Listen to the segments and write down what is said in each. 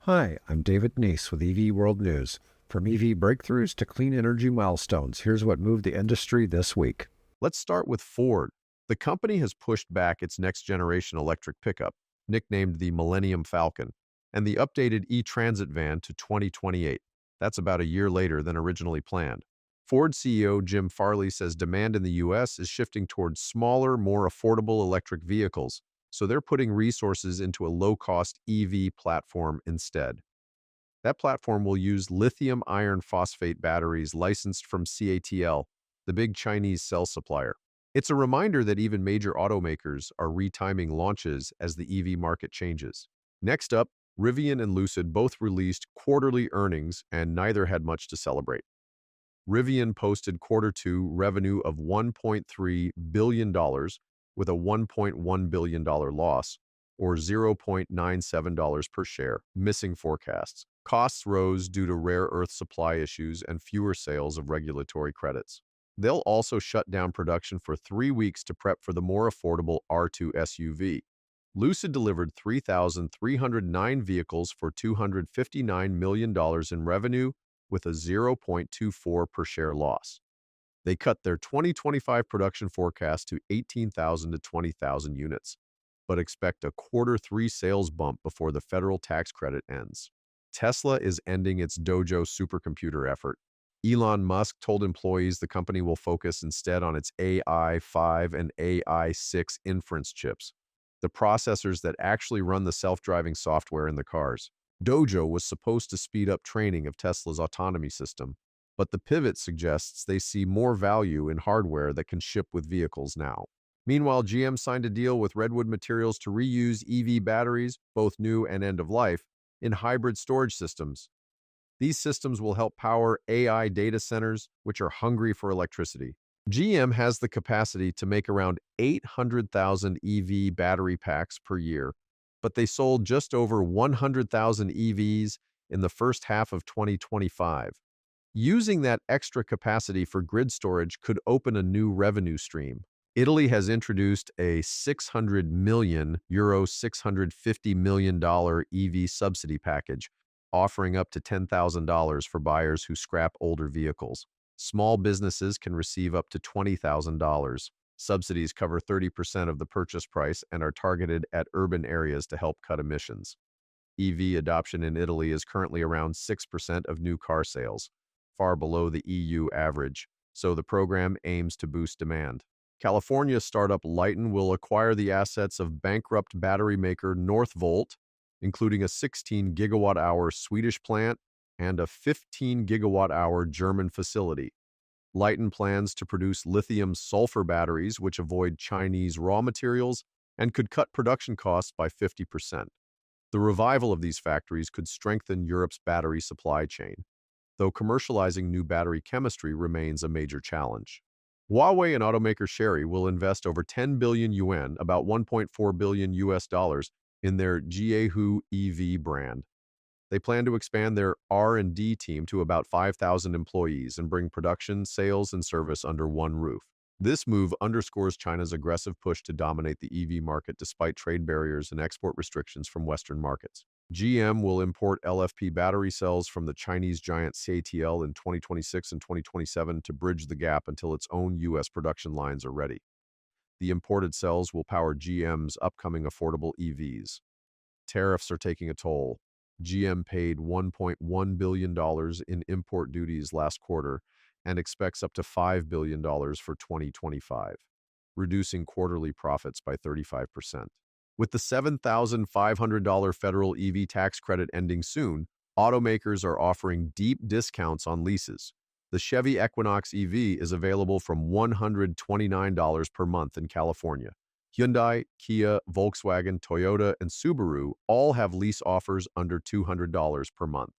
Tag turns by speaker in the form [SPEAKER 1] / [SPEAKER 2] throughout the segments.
[SPEAKER 1] Hi, I'm David Neese with EV World News. From EV breakthroughs to clean energy milestones, here's what moved the industry this week.
[SPEAKER 2] Let's start with Ford. The company has pushed back its next-generation electric pickup, nicknamed the Millennium Falcon, and the updated e-Transit van to 2028. That's about a year later than originally planned. Ford CEO Jim Farley says demand in the U.S. is shifting towards smaller, more affordable electric vehicles, so they're putting resources into a low-cost EV platform instead. That platform will use lithium iron phosphate batteries licensed from CATL, the big Chinese cell supplier. It's a reminder that even major automakers are retiming launches as the EV market changes. Next up, Rivian and Lucid both released quarterly earnings, and neither had much to celebrate. Rivian posted Q2 revenue of $1.3 billion with a $1.1 billion loss, or $0.97 per share, missing forecasts. Costs rose due to rare earth supply issues and fewer sales of regulatory credits. They'll also shut down production for 3 weeks to prep for the more affordable R2 SUV. Lucid delivered 3,309 vehicles for $259 million in revenue with a 0.24 per share loss. They cut their 2025 production forecast to 18,000 to 20,000 units, but expect a Q3 sales bump before the federal tax credit ends. Tesla is ending its Dojo supercomputer effort. Elon Musk told employees the company will focus instead on its AI-5 and AI-6 inference chips, the processors that actually run the self-driving software in the cars. Dojo was supposed to speed up training of Tesla's autonomy system, but the pivot suggests they see more value in hardware that can ship with vehicles now. Meanwhile, GM signed a deal with Redwood Materials to reuse EV batteries, both new and end-of-life, in hybrid storage systems. These systems will help power AI data centers, which are hungry for electricity. GM has the capacity to make around 800,000 EV battery packs per year, but they sold just over 100,000 EVs in the first half of 2025. Using that extra capacity for grid storage could open a new revenue stream. Italy has introduced a €600 million, $650 million EV subsidy package, offering up to $10,000 for buyers who scrap older vehicles. Small businesses can receive up to $20,000. Subsidies cover 30% of the purchase price and are targeted at urban areas to help cut emissions. EV adoption in Italy is currently around 6% of new car sales, far below the EU average, so the program aims to boost demand. California startup Lighten will acquire the assets of bankrupt battery maker NorthVolt, including a 16 gigawatt-hour Swedish plant and a 15 gigawatt-hour German facility. Lighten plans to produce lithium-sulfur batteries, which avoid Chinese raw materials and could cut production costs by 50%. The revival of these factories could strengthen Europe's battery supply chain, though commercializing new battery chemistry remains a major challenge. Huawei and automaker Chery will invest over 10 billion yuan, about $1.4 billion in their GWh EV brand. They plan to expand their R&D team to about 5,000 employees and bring production, sales, and service under one roof. This move underscores China's aggressive push to dominate the EV market despite trade barriers and export restrictions from Western markets. GM will import LFP battery cells from the Chinese giant CATL in 2026 and 2027 to bridge the gap until its own U.S. production lines are ready. The imported cells will power GM's upcoming affordable EVs. Tariffs are taking a toll. GM paid $1.1 billion in import duties last quarter and expects up to $5 billion for 2025, reducing quarterly profits by 35%. With the $7,500 federal EV tax credit ending soon, automakers are offering deep discounts on leases. The Chevy Equinox EV is available from $129 per month in California. Hyundai, Kia, Volkswagen, Toyota, and Subaru all have lease offers under $200 per month.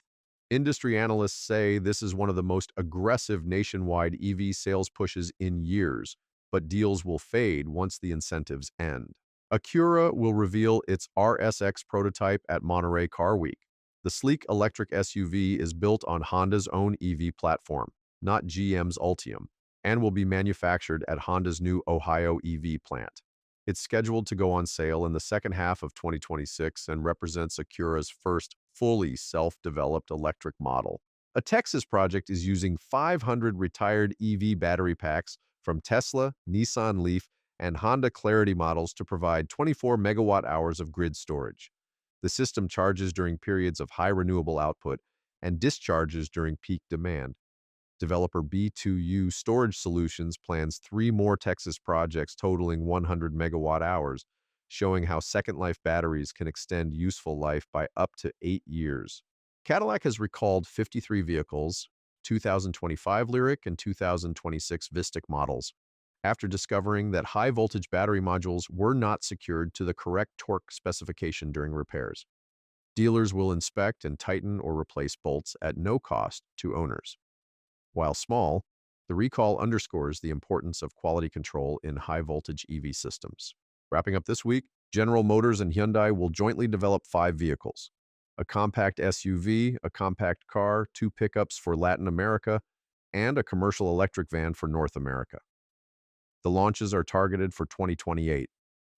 [SPEAKER 2] Industry analysts say this is one of the most aggressive nationwide EV sales pushes in years, but deals will fade once the incentives end. Acura will reveal its RSX prototype at Monterey Car Week. The sleek electric SUV is built on Honda's own EV platform, not GM's Ultium, and will be manufactured at Honda's new Ohio EV plant. It's scheduled to go on sale in the second half of 2026 and represents Acura's first fully self-developed electric model. A Texas project is using 500 retired EV battery packs from Tesla, Nissan Leaf, and Honda Clarity models to provide 24 megawatt hours of grid storage. The system charges during periods of high renewable output and discharges during peak demand. Developer B2U Storage Solutions plans 3 more Texas projects totaling 100 megawatt hours, showing how Second Life batteries can extend useful life by up to 8 years. Cadillac has recalled 53 vehicles, 2025 Lyriq and 2026 Vistiq models, after discovering that high-voltage battery modules were not secured to the correct torque specification during repairs. Dealers will inspect and tighten or replace bolts at no cost to owners. While small, the recall underscores the importance of quality control in high-voltage EV systems. Wrapping up this week, General Motors and Hyundai will jointly develop 5 vehicles: a compact SUV, a compact car, 2 pickups for Latin America, and a commercial electric van for North America. The launches are targeted for 2028.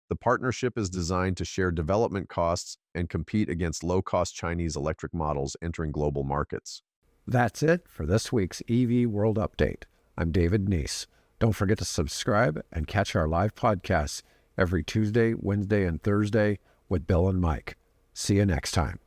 [SPEAKER 2] The partnership is designed to share development costs and compete against low-cost Chinese electric models entering global markets.
[SPEAKER 1] That's it for this week's EV World Update. I'm David Neese. Don't forget to subscribe and catch our live podcasts every Tuesday, Wednesday, and Thursday with Bill and Mike. See you next time.